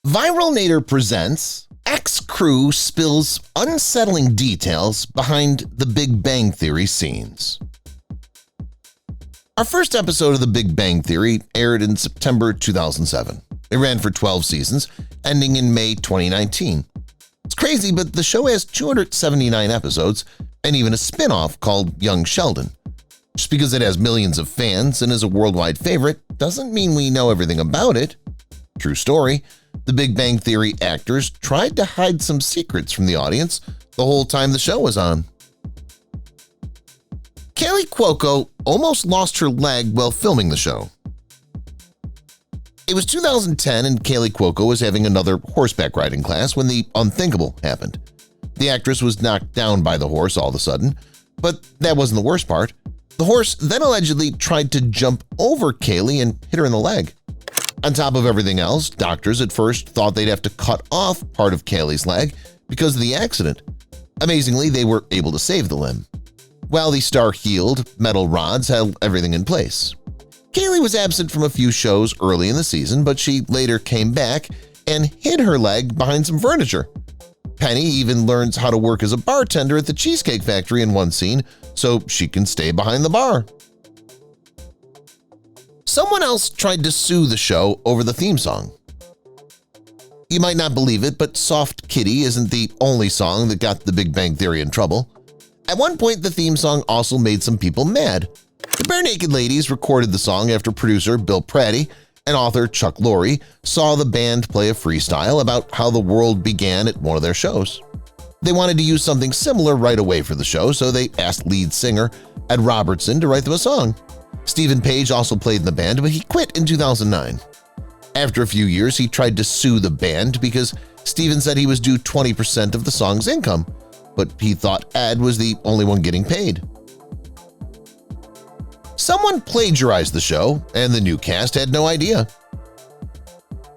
Viralnater presents ex-crew spills unsettling details behind the Big Bang Theory scenes. Our first episode of The Big Bang Theory aired in September 2007. It ran for 12 seasons, ending in May 2019. It's crazy, but the show has 279 episodes and even a spin-off called Young Sheldon. Just because it has millions of fans and is a worldwide favorite doesn't mean we know everything about it. True story. The Big Bang Theory actors tried to hide some secrets from the audience the whole time the show was on. Kaley Cuoco almost lost her leg while filming the show. It was 2010 and Kaley Cuoco was having another horseback riding class when the unthinkable happened. The actress was knocked down by the horse all of a sudden, but that wasn't the worst part. The horse then allegedly tried to jump over Kaley and hit her in the leg. On top of everything else, doctors at first thought they'd have to cut off part of Kaley's leg because of the accident. Amazingly, they were able to save the limb. While the star healed, metal rods held everything in place. Kaley was absent from a few shows early in the season, but she later came back and hid her leg behind some furniture. Penny even learns how to work as a bartender at the Cheesecake Factory in one scene so she can stay behind the bar. Someone else tried to sue the show over the theme song. You might not believe it, but Soft Kitty isn't the only song that got the Big Bang Theory in trouble. At one point, the theme song also made some people mad. The Bare Naked Ladies recorded the song after producer Bill Pratty and author Chuck Lor saw the band play a freestyle about how the world began at one of their shows. They wanted to use something similar right away for the show, so they asked lead singer Ed Robertson to write them a song. Stephen Page also played in the band, but he quit in 2009. After a few years, he tried to sue the band because Stephen said he was due 20% of the song's income, but he thought Ed was the only one getting paid. Someone plagiarized the show, and the new cast had no idea.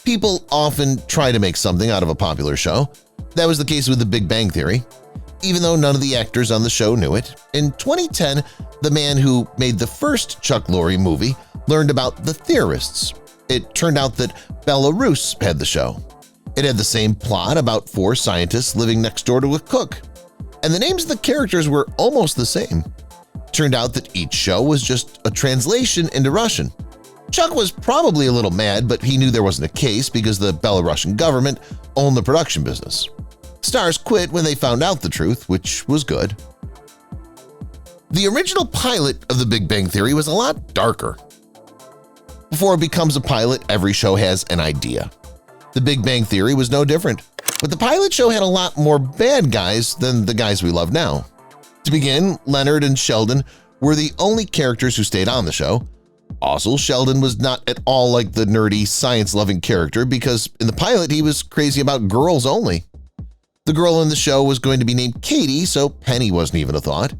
People often try to make something out of a popular show. That was the case with The Big Bang Theory. Even though none of the actors on the show knew it, in 2010, the man who made the first Chuck Lor movie learned about the theorists. It turned out that Belarus had the show. It had the same plot about 4 scientists living next door to a cook, and the names of the characters were almost the same. It turned out that each show was just a translation into Russian. Chuck was probably a little mad, but he knew there wasn't a case because the Belarusian government owned the production business. Stars quit when they found out the truth, which was good. The original pilot of The Big Bang Theory was a lot darker. Before it becomes a pilot, every show has an idea. The Big Bang Theory was no different, but the pilot show had a lot more bad guys than the guys we love now. To begin, Leonard and Sheldon were the only characters who stayed on the show. Also, Sheldon was not at all like the nerdy, science-loving character because in the pilot he was crazy about girls only. The girl in the show was going to be named Katie, so Penny wasn't even a thought.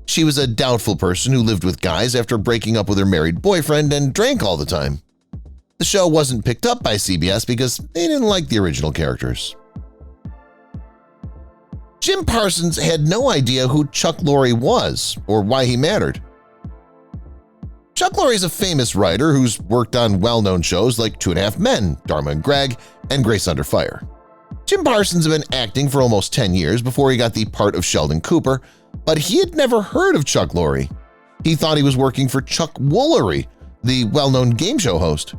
She was a doubtful person who lived with guys after breaking up with her married boyfriend and drank all the time. The show wasn't picked up by CBS because they didn't like the original characters. Jim Parsons had no idea who Chuck Lor was or why he mattered. Chuck Lor is a famous writer who's worked on well-known shows like 2.5 Men, Dharma and Greg, and Grace Under Fire. Jim Parsons had been acting for almost 10 years before he got the part of Sheldon Cooper, but he had never heard of Chuck Lor. He thought he was working for Chuck Woolery, the well-known game show host.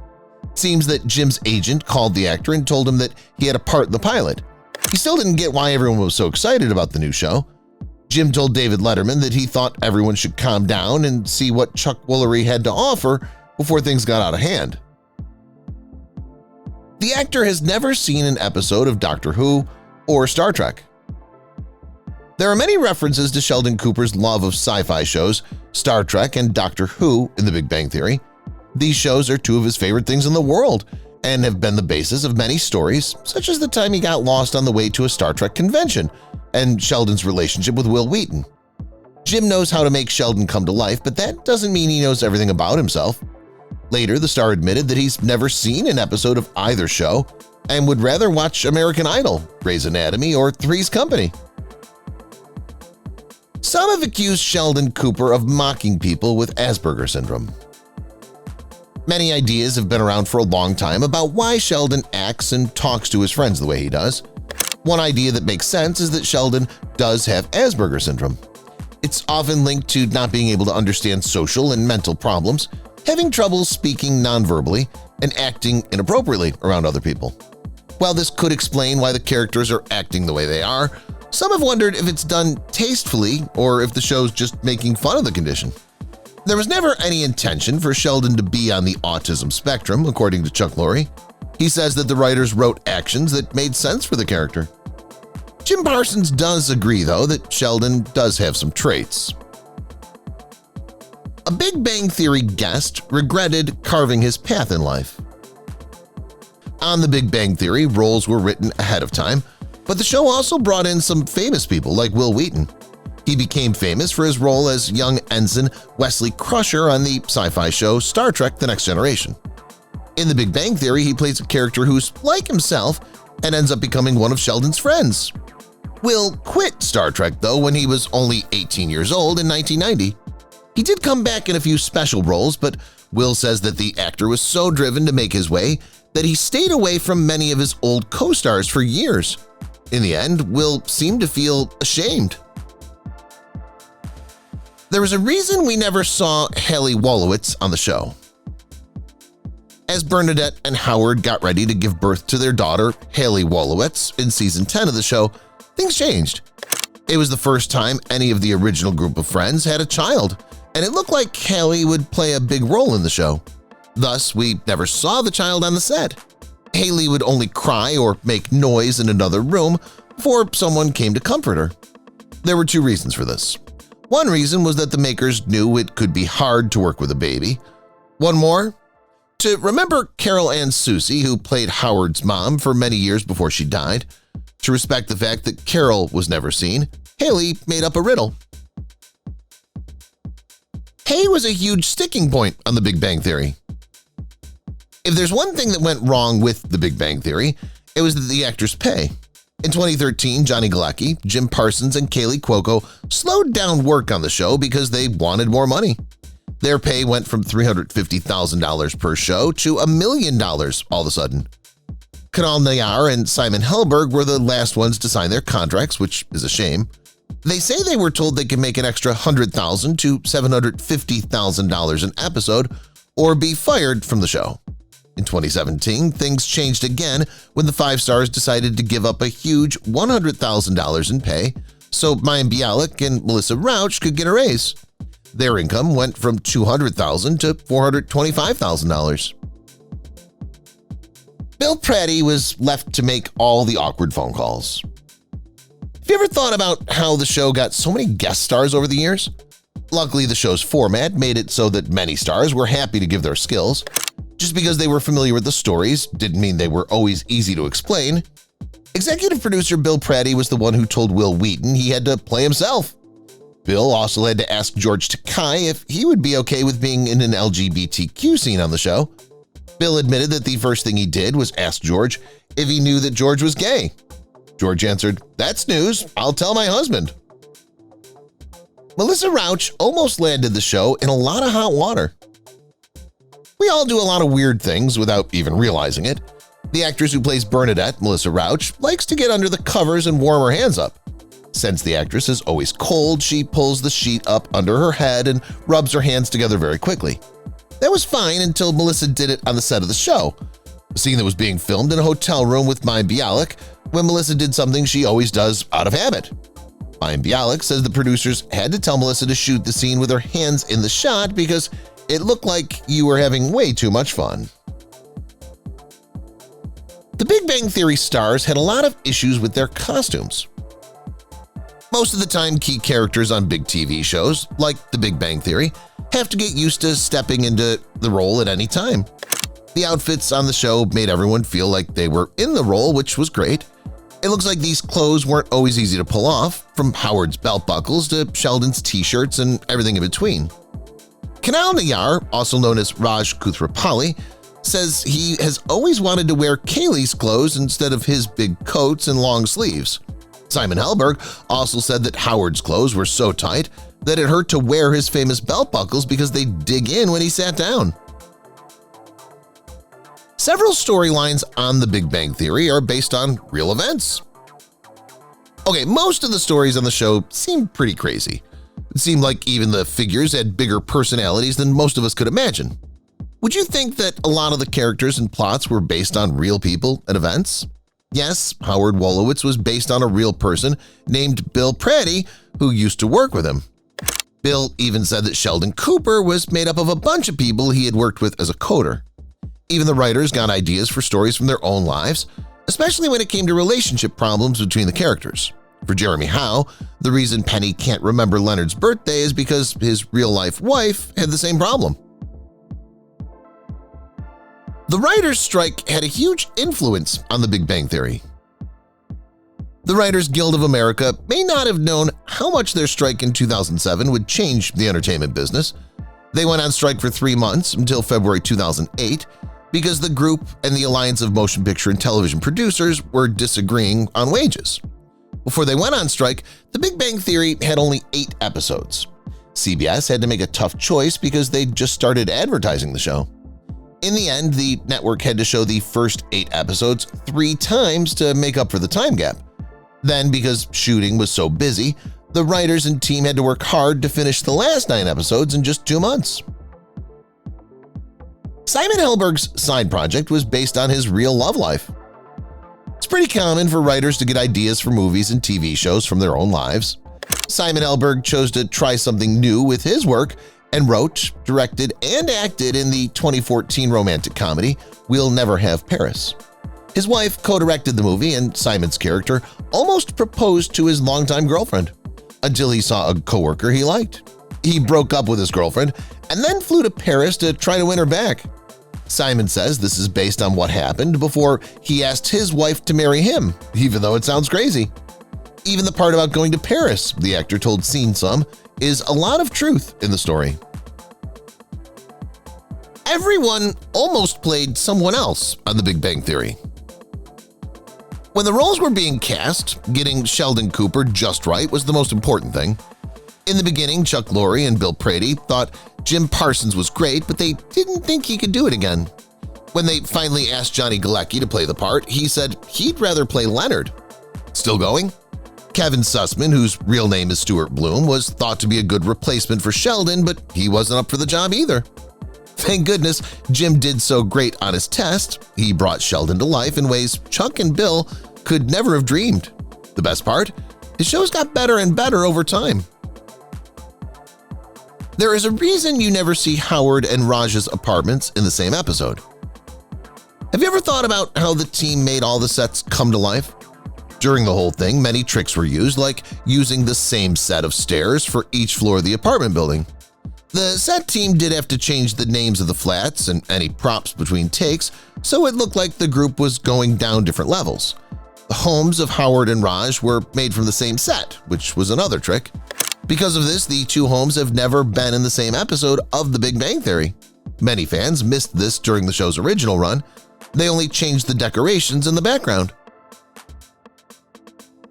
It seems that Jim's agent called the actor and told him that he had a part in the pilot. He still didn't get why everyone was so excited about the new show. Jim told David Letterman that he thought everyone should calm down and see what Chuck Woolery had to offer before things got out of hand. The actor has never seen an episode of Doctor Who or Star Trek. There are many references to Sheldon Cooper's love of sci-fi shows, Star Trek and Doctor Who in The Big Bang Theory. These shows are 2 of his favorite things in the world and have been the basis of many stories, such as the time he got lost on the way to a Star Trek convention and Sheldon's relationship with Will Wheaton. Jim knows how to make Sheldon come to life, but that doesn't mean he knows everything about himself. Later, the star admitted that he's never seen an episode of either show and would rather watch American Idol, Grey's Anatomy, or Three's Company. Some have accused Sheldon Cooper of mocking people with Asperger syndrome. Many ideas have been around for a long time about why Sheldon acts and talks to his friends the way he does. One idea that makes sense is that Sheldon does have Asperger's syndrome. It's often linked to not being able to understand social and mental problems, having trouble speaking non-verbally, and acting inappropriately around other people. While this could explain why the characters are acting the way they are, some have wondered if it's done tastefully or if the show's just making fun of the condition. There was never any intention for Sheldon to be on the autism spectrum, according to Chuck Lor. He says that the writers wrote actions that made sense for the character. Jim Parsons does agree, though, that Sheldon does have some traits. A Big Bang Theory guest regretted carving his path in life. On The Big Bang Theory, roles were written ahead of time, but the show also brought in some famous people like Wil Wheaton. He became famous for his role as young ensign Wesley Crusher on the sci-fi show Star Trek: The Next Generation. In The Big Bang Theory, he plays a character who's like himself and ends up becoming one of Sheldon's friends. Will quit Star Trek, though, when he was only 18 years old in 1990. He did come back in a few special roles, but Will says that the actor was so driven to make his way that he stayed away from many of his old co-stars for years. In the end, Will seemed to feel ashamed. There was a reason we never saw Haley Wolowitz on the show. As Bernadette and Howard got ready to give birth to their daughter, Haley Wolowitz, in Season 10 of the show, things changed. It was the first time any of the original group of friends had a child, and it looked like Haley would play a big role in the show. Thus, we never saw the child on the set. Haley would only cry or make noise in another room before someone came to comfort her. There were two reasons for this. One reason was that the makers knew it could be hard to work with a baby. One more, to remember Carol Ann Susie, who played Howard's mom for many years before she died. To respect the fact that Carol was never seen, Haley made up a riddle. Hay was a huge sticking point on The Big Bang Theory. If there's one thing that went wrong with The Big Bang Theory, it was the actors' pay. In 2013, Johnny Galecki, Jim Parsons, and Kaley Cuoco slowed down work on the show because they wanted more money. Their pay went from $350,000 per show to $1 million all of a sudden. Kunal Nayyar and Simon Helberg were the last ones to sign their contracts, which is a shame. They say they were told they could make an extra $100,000 to $750,000 an episode or be fired from the show. In 2017, things changed again when the five stars decided to give up a huge $100,000 in pay so Mayim Bialik and Melissa Rauch could get a raise. Their income went from $200,000 to $425,000. Bill Prady was left to make all the awkward phone calls. Have you ever thought about how the show got so many guest stars over the years? Luckily, the show's format made it so that many stars were happy to give their skills. Just because they were familiar with the stories didn't mean they were always easy to explain. Executive producer Bill Prady was the one who told Wil Wheaton he had to play himself. Bill also had to ask George Takei if he would be okay with being in an LGBTQ scene on the show. Bill admitted that the first thing he did was ask George if he knew that George was gay. George answered, "That's news. I'll tell my husband." Melissa Rauch almost landed the show in a lot of hot water. We all do a lot of weird things without even realizing it. The actress who plays Bernadette, Melissa Rauch, likes to get under the covers and warm her hands up. Since the actress is always cold, she pulls the sheet up under her head and rubs her hands together very quickly. That was fine until Melissa did it on the set of the show, a scene that was being filmed in a hotel room with Mayim Bialik, when Melissa did something she always does out of habit. Mayim Bialik says the producers had to tell Melissa to shoot the scene with her hands in the shot because it looked like you were having way too much fun. The Big Bang Theory stars had a lot of issues with their costumes. Most of the time, key characters on big TV shows, like The Big Bang Theory, have to get used to stepping into the role at any time. The outfits on the show made everyone feel like they were in the role, which was great. It looks like these clothes weren't always easy to pull off, from Howard's belt buckles to Sheldon's t-shirts and everything in between. Kunal Nayyar, also known as Raj Kuthrapali, says he has always wanted to wear Kaley's clothes instead of his big coats and long sleeves. Simon Helberg also said that Howard's clothes were so tight that it hurt to wear his famous belt buckles because they dig in when he sat down. Several storylines on The Big Bang Theory are based on real events. Okay, most of the stories on the show seem pretty crazy. It seemed like even the figures had bigger personalities than most of us could imagine. Would you think that a lot of the characters and plots were based on real people and events? Yes, Howard Wolowitz was based on a real person named Bill Prady who used to work with him. Bill even said that Sheldon Cooper was made up of a bunch of people he had worked with as a coder. Even the writers got ideas for stories from their own lives, especially when it came to relationship problems between the characters. For Jeremy Howe, the reason Penny can't remember Leonard's birthday is because his real-life wife had the same problem. The writers' strike had a huge influence on The Big Bang Theory. The Writers Guild of America may not have known how much their strike in 2007 would change the entertainment business. They went on strike for 3 months until February 2008 because the group and the Alliance of Motion Picture and Television Producers were disagreeing on wages. Before they went on strike, The Big Bang Theory had only 8 episodes. CBS had to make a tough choice because they'd just started advertising the show. In the end, the network had to show the first 8 episodes 3 times to make up for the time gap. Then, because shooting was so busy, the writers and team had to work hard to finish the last 9 episodes in just 2 months. Simon Helberg's side project was based on his real love life. It's pretty common for writers to get ideas for movies and TV shows from their own lives. Simon Helberg chose to try something new with his work and wrote, directed, and acted in the 2014 romantic comedy We'll Never Have Paris. His wife co-directed the movie, and Simon's character almost proposed to his longtime girlfriend until he saw a coworker he liked. He broke up with his girlfriend and then flew to Paris to try to win her back. Simon says this is based on what happened before he asked his wife to marry him, even though it sounds crazy. Even the part about going to Paris, the actor told Scene Some, is a lot of truth in the story. Everyone almost played someone else on The Big Bang Theory. When the roles were being cast, getting Sheldon Cooper just right was the most important thing. In the beginning, Chuck Lor and Bill Prady thought Jim Parsons was great, but they didn't think he could do it again. When they finally asked Johnny Galecki to play the part, he said he'd rather play Leonard. Still going? Kevin Sussman, whose real name is Stuart Bloom, was thought to be a good replacement for Sheldon, but he wasn't up for the job either. Thank goodness Jim did so great on his test. He brought Sheldon to life in ways Chuck and Bill could never have dreamed. The best part? His shows got better and better over time. There is a reason you never see Howard and Raj's apartments in the same episode. Have you ever thought about how the team made all the sets come to life? During the whole thing, many tricks were used, like using the same set of stairs for each floor of the apartment building. The set team did have to change the names of the flats and any props between takes, so it looked like the group was going down different levels. The homes of Howard and Raj were made from the same set, which was another trick. Because of this, the 2 homes have never been in the same episode of The Big Bang Theory. Many fans missed this during the show's original run. They only changed the decorations in the background.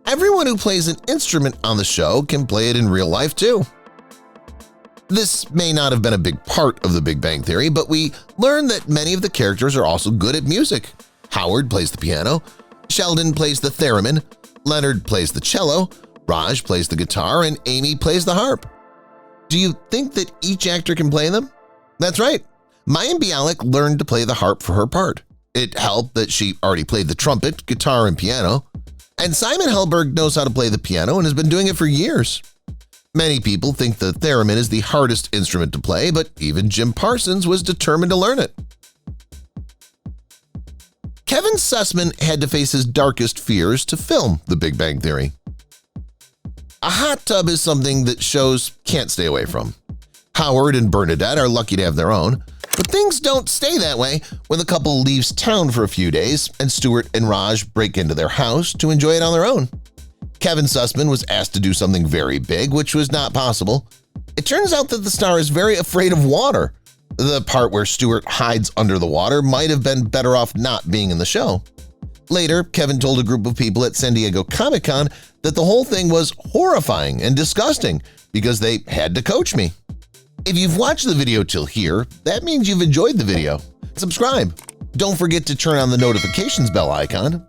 Everyone who plays an instrument on the show can play it in real life too. This may not have been a big part of The Big Bang Theory, but we learned that many of the characters are also good at music. Howard plays the piano, Sheldon plays the theremin, Leonard plays the cello, Raj plays the guitar, and Amy plays the harp. Do you think that each actor can play them? That's right. Mayim Bialik learned to play the harp for her part. It helped that she already played the trumpet, guitar, and piano. And Simon Helberg knows how to play the piano and has been doing it for years. Many people think the theremin is the hardest instrument to play, but even Jim Parsons was determined to learn it. Kevin Sussman had to face his darkest fears to film The Big Bang Theory. A hot tub is something that shows can't stay away from. Howard and Bernadette are lucky to have their own, but things don't stay that way when the couple leaves town for a few days and Stuart and Raj break into their house to enjoy it on their own. Kevin Sussman was asked to do something very big, which was not possible. It turns out that the star is very afraid of water. The part where Stuart hides under the water might have been better off not being in the show. Later, Kevin told a group of people at San Diego Comic-Con that the whole thing was horrifying and disgusting because they had to coach me. If you've watched the video till here, that means you've enjoyed the video. Subscribe. Don't forget to turn on the notifications bell icon